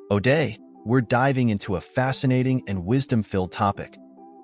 Today, we're diving into a fascinating and wisdom-filled topic: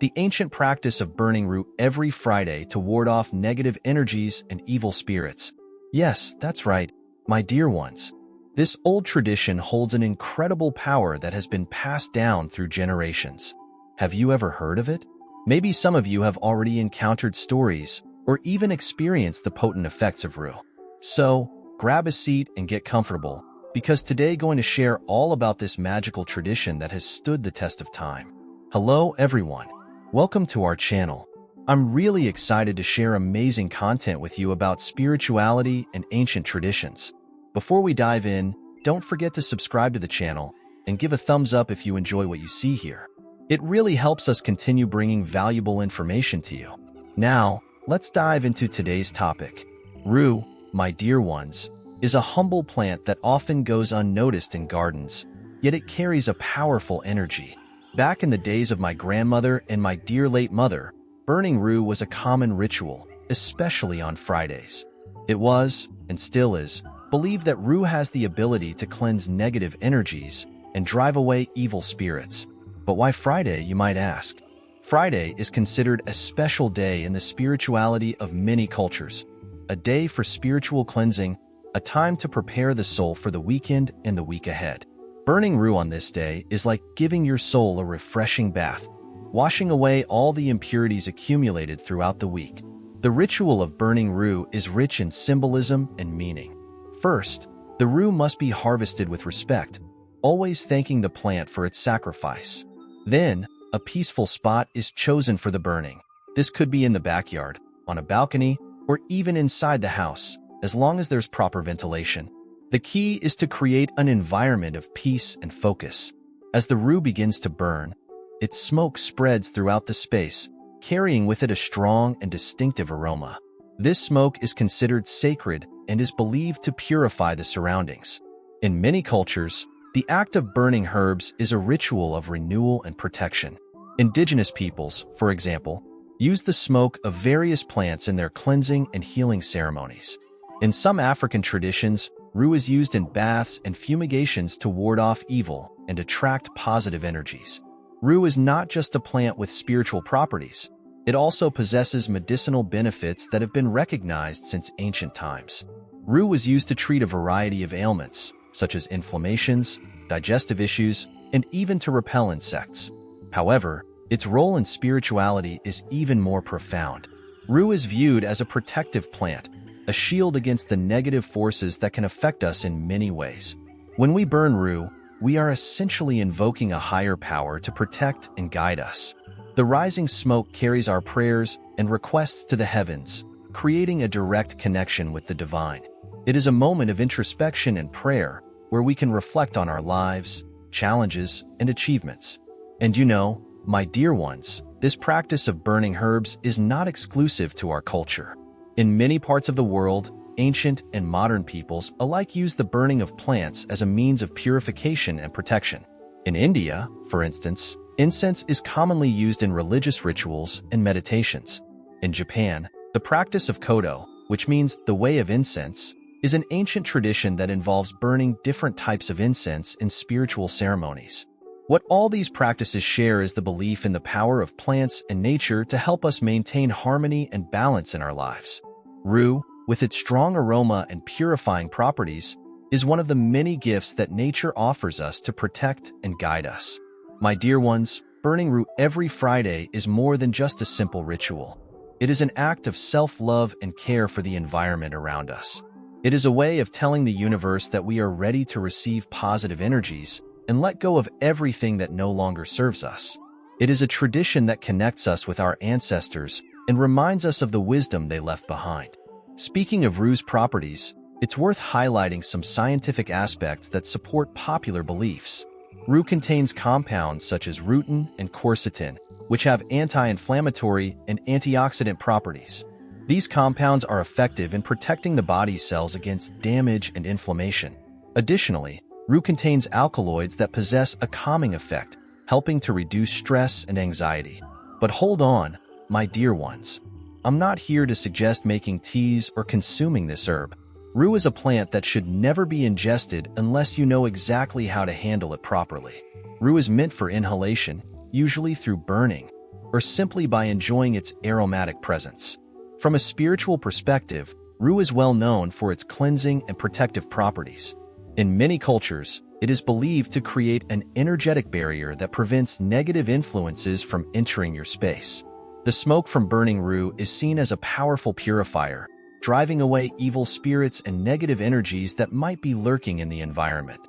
the ancient practice of burning rue every Friday to ward off negative energies and evil spirits. Yes, that's right, my dear ones. This old tradition holds an incredible power that has been passed down through generations. Have you ever heard of it? Maybe some of you have already encountered stories or even experienced the potent effects of rue. So, grab a seat and get comfortable, because today going to share all about this magical tradition that has stood the test of time. Hello everyone. Welcome to our channel. I'm really excited to share amazing content with you about spirituality and ancient traditions. Before we dive in, don't forget to subscribe to the channel and give a thumbs up if you enjoy what you see here. It really helps us continue bringing valuable information to you. Now, let's dive into today's topic. Rue, my dear ones, is a humble plant that often goes unnoticed in gardens, yet it carries a powerful energy. Back in the days of my grandmother and my dear late mother, burning rue was a common ritual, especially on Fridays. It was, and still is, believed that rue has the ability to cleanse negative energies and drive away evil spirits. But why Friday, you might ask? Friday is considered a special day in the spirituality of many cultures. A day for spiritual cleansing, a time to prepare the soul for the weekend and the week ahead. Burning rue on this day is like giving your soul a refreshing bath, washing away all the impurities accumulated throughout the week. The ritual of burning rue is rich in symbolism and meaning. First, the rue must be harvested with respect, always thanking the plant for its sacrifice. Then, a peaceful spot is chosen for the burning. This could be in the backyard, on a balcony, or even inside the house, as long as there's proper ventilation. The key is to create an environment of peace and focus. As the rue begins to burn, its smoke spreads throughout the space, carrying with it a strong and distinctive aroma. This smoke is considered sacred and is believed to purify the surroundings. In many cultures, the act of burning herbs is a ritual of renewal and protection. Indigenous peoples, for example, use the smoke of various plants in their cleansing and healing ceremonies. In some African traditions, rue is used in baths and fumigations to ward off evil and attract positive energies. Rue is not just a plant with spiritual properties. It also possesses medicinal benefits that have been recognized since ancient times. Rue was used to treat a variety of ailments, such as inflammations, digestive issues, and even to repel insects. However, its role in spirituality is even more profound. Rue is viewed as a protective plant, a shield against the negative forces that can affect us in many ways. When we burn rue, we are essentially invoking a higher power to protect and guide us. The rising smoke carries our prayers and requests to the heavens, creating a direct connection with the divine. It is a moment of introspection and prayer, where we can reflect on our lives, challenges, and achievements. And you know, my dear ones, this practice of burning herbs is not exclusive to our culture. In many parts of the world, ancient and modern peoples alike use the burning of plants as a means of purification and protection. In India, for instance, incense is commonly used in religious rituals and meditations. In Japan, the practice of kodo, which means the way of incense, is an ancient tradition that involves burning different types of incense in spiritual ceremonies. What all these practices share is the belief in the power of plants and nature to help us maintain harmony and balance in our lives. Rue, with its strong aroma and purifying properties, is one of the many gifts that nature offers us to protect and guide us. My dear ones, burning rue every Friday is more than just a simple ritual. It is an act of self-love and care for the environment around us. It is a way of telling the universe that we are ready to receive positive energies and let go of everything that no longer serves us. It is a tradition that connects us with our ancestors and reminds us of the wisdom they left behind. Speaking of rue's properties, it's worth highlighting some scientific aspects that support popular beliefs. Rue contains compounds such as rutin and quercetin, which have anti-inflammatory and antioxidant properties. These compounds are effective in protecting the body's cells against damage and inflammation. Additionally, rue contains alkaloids that possess a calming effect, helping to reduce stress and anxiety. But hold on, my dear ones. I'm not here to suggest making teas or consuming this herb. Rue is a plant that should never be ingested unless you know exactly how to handle it properly. Rue is meant for inhalation, usually through burning, or simply by enjoying its aromatic presence. From a spiritual perspective, rue is well known for its cleansing and protective properties. In many cultures, it is believed to create an energetic barrier that prevents negative influences from entering your space. The smoke from burning rue is seen as a powerful purifier, driving away evil spirits and negative energies that might be lurking in the environment.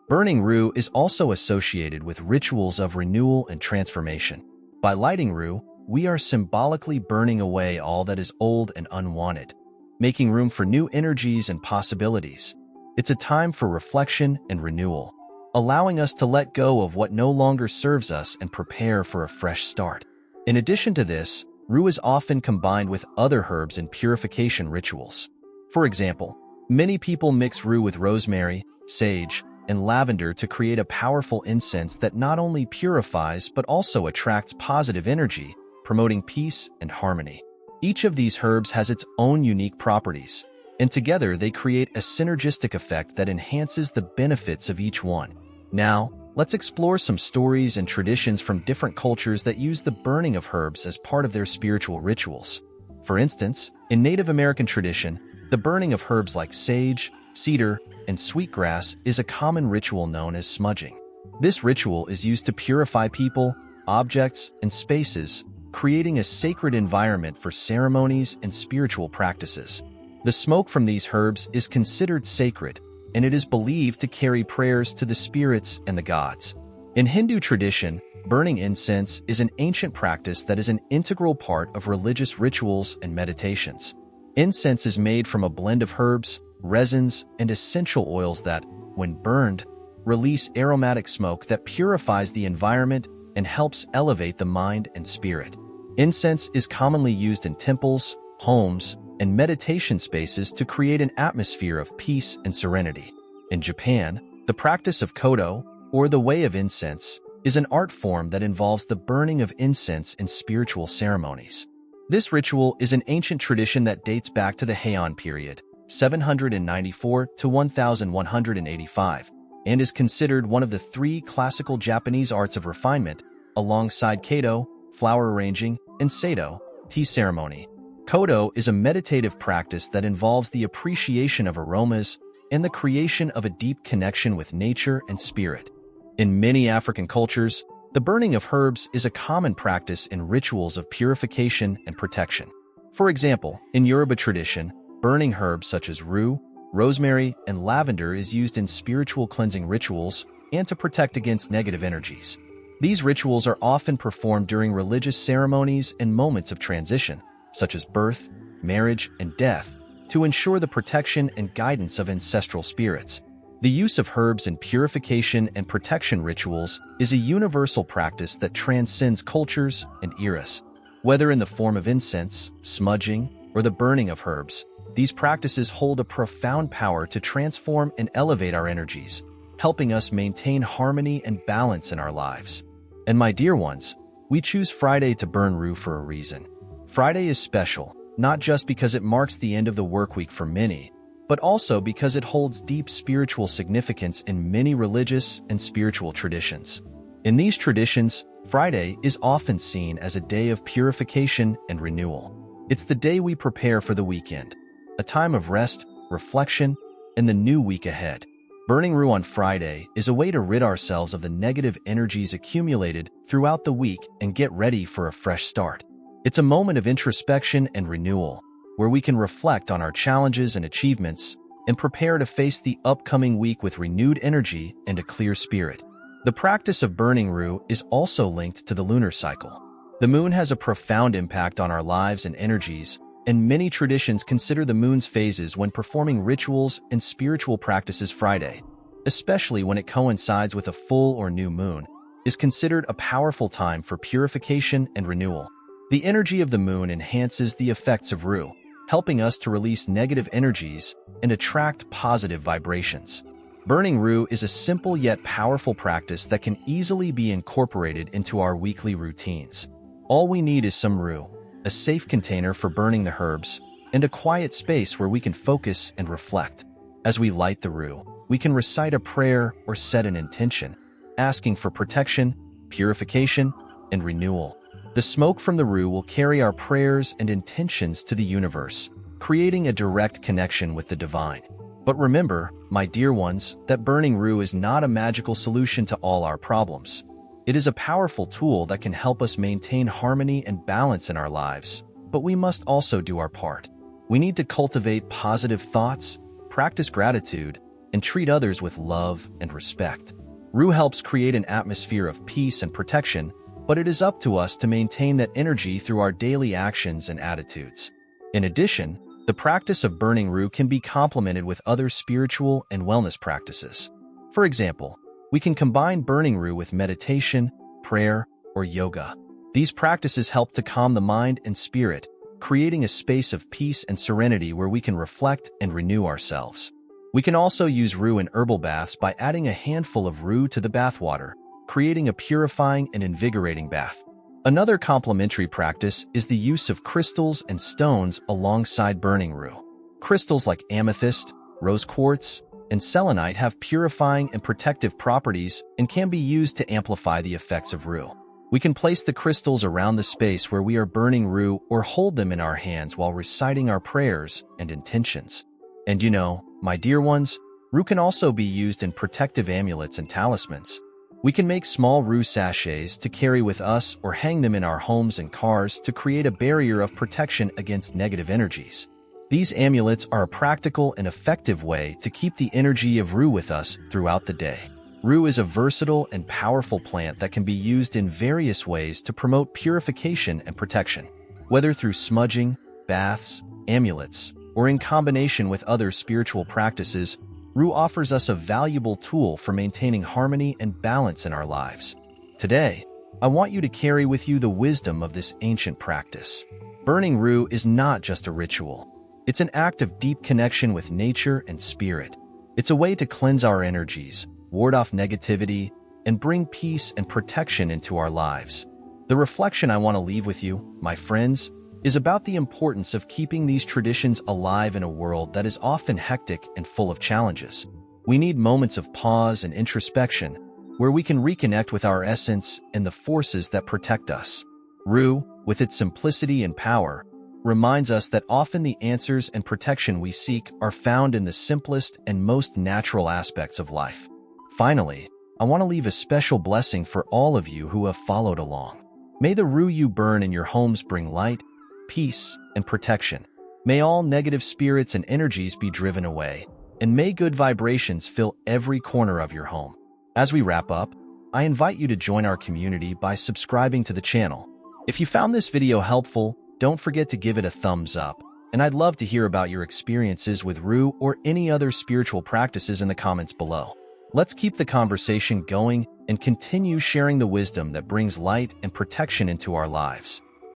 Burning rue is also associated with rituals of renewal and transformation. By lighting rue, we are symbolically burning away all that is old and unwanted, making room for new energies and possibilities. It's a time for reflection and renewal, allowing us to let go of what no longer serves us and prepare for a fresh start. In addition to this, rue is often combined with other herbs in purification rituals. For example, many people mix rue with rosemary, sage, and lavender to create a powerful incense that not only purifies but also attracts positive energy, promoting peace and harmony. Each of these herbs has its own unique properties, and together they create a synergistic effect that enhances the benefits of each one. Now, let's explore some stories and traditions from different cultures that use the burning of herbs as part of their spiritual rituals. For instance, in Native American tradition, the burning of herbs like sage, cedar, and sweetgrass is a common ritual known as smudging. This ritual is used to purify people, objects, and spaces, creating a sacred environment for ceremonies and spiritual practices. The smoke from these herbs is considered sacred, and it is believed to carry prayers to the spirits and the gods. In Hindu tradition, burning incense is an ancient practice that is an integral part of religious rituals and meditations. Incense is made from a blend of herbs, resins, and essential oils that, when burned, release aromatic smoke that purifies the environment and helps elevate the mind and spirit. Incense is commonly used in temples, homes, and meditation spaces to create an atmosphere of peace and serenity. In Japan, the practice of kodo, or the way of incense, is an art form that involves the burning of incense in spiritual ceremonies. This ritual is an ancient tradition that dates back to the Heian period, 794 to 1185, and is considered one of the three classical Japanese arts of refinement, alongside kado, flower arranging, and sado, tea ceremony. Kodo is a meditative practice that involves the appreciation of aromas and the creation of a deep connection with nature and spirit. In many African cultures, the burning of herbs is a common practice in rituals of purification and protection. For example, in Yoruba tradition, burning herbs such as rue, rosemary, and lavender is used in spiritual cleansing rituals and to protect against negative energies. These rituals are often performed during religious ceremonies and moments of transition, such as birth, marriage, and death, to ensure the protection and guidance of ancestral spirits. The use of herbs in purification and protection rituals is a universal practice that transcends cultures and eras. Whether in the form of incense, smudging, or the burning of herbs, these practices hold a profound power to transform and elevate our energies, helping us maintain harmony and balance in our lives. And my dear ones, we choose Friday to burn rue for a reason. Friday is special, not just because it marks the end of the work week for many, but also because it holds deep spiritual significance in many religious and spiritual traditions. In these traditions, Friday is often seen as a day of purification and renewal. It's the day we prepare for the weekend, a time of rest, reflection, and the new week ahead. Burning rue on Friday is a way to rid ourselves of the negative energies accumulated throughout the week and get ready for a fresh start. It's a moment of introspection and renewal, where we can reflect on our challenges and achievements and prepare to face the upcoming week with renewed energy and a clear spirit. The practice of burning rue is also linked to the lunar cycle. The moon has a profound impact on our lives and energies, and many traditions consider the moon's phases when performing rituals and spiritual practices. Friday, especially when it coincides with a full or new moon, is considered a powerful time for purification and renewal. The energy of the moon enhances the effects of rue, helping us to release negative energies and attract positive vibrations. Burning rue is a simple yet powerful practice that can easily be incorporated into our weekly routines. All we need is some rue, a safe container for burning the herbs, and a quiet space where we can focus and reflect. As we light the rue, we can recite a prayer or set an intention, asking for protection, purification, and renewal. The smoke from the rue will carry our prayers and intentions to the universe, creating a direct connection with the divine. But remember, my dear ones, that burning rue is not a magical solution to all our problems. It is a powerful tool that can help us maintain harmony and balance in our lives, but we must also do our part. We need to cultivate positive thoughts, practice gratitude, and treat others with love and respect. Rue helps create an atmosphere of peace and protection, but it is up to us to maintain that energy through our daily actions and attitudes. In addition, the practice of burning rue can be complemented with other spiritual and wellness practices. For example, we can combine burning rue with meditation, prayer, or yoga. These practices help to calm the mind and spirit, creating a space of peace and serenity where we can reflect and renew ourselves. We can also use rue in herbal baths by adding a handful of rue to the bathwater, creating a purifying and invigorating bath. Another complementary practice is the use of crystals and stones alongside burning rue. Crystals like amethyst, rose quartz, and selenite have purifying and protective properties and can be used to amplify the effects of rue. We can place the crystals around the space where we are burning rue or hold them in our hands while reciting our prayers and intentions. And you know, my dear ones, rue can also be used in protective amulets and talismans. We can make small rue sachets to carry with us or hang them in our homes and cars to create a barrier of protection against negative energies. These amulets are a practical and effective way to keep the energy of rue with us throughout the day. Rue is a versatile and powerful plant that can be used in various ways to promote purification and protection. Whether through smudging, baths, amulets, or in combination with other spiritual practices, rue offers us a valuable tool for maintaining harmony and balance in our lives. Today, I want you to carry with you the wisdom of this ancient practice. Burning rue is not just a ritual. It's an act of deep connection with nature and spirit. It's a way to cleanse our energies, ward off negativity, and bring peace and protection into our lives. The reflection I want to leave with you, my friends, is about the importance of keeping these traditions alive in a world that is often hectic and full of challenges. We need moments of pause and introspection, where we can reconnect with our essence and the forces that protect us. Rue, with its simplicity and power, reminds us that often the answers and protection we seek are found in the simplest and most natural aspects of life. Finally, I want to leave a special blessing for all of you who have followed along. May the rue you burn in your homes bring light, peace, and protection. May all negative spirits and energies be driven away, and may good vibrations fill every corner of your home. As we wrap up, I invite you to join our community by subscribing to the channel. If you found this video helpful, don't forget to give it a thumbs up, and I'd love to hear about your experiences with rue or any other spiritual practices in the comments below. Let's keep the conversation going and continue sharing the wisdom that brings light and protection into our lives.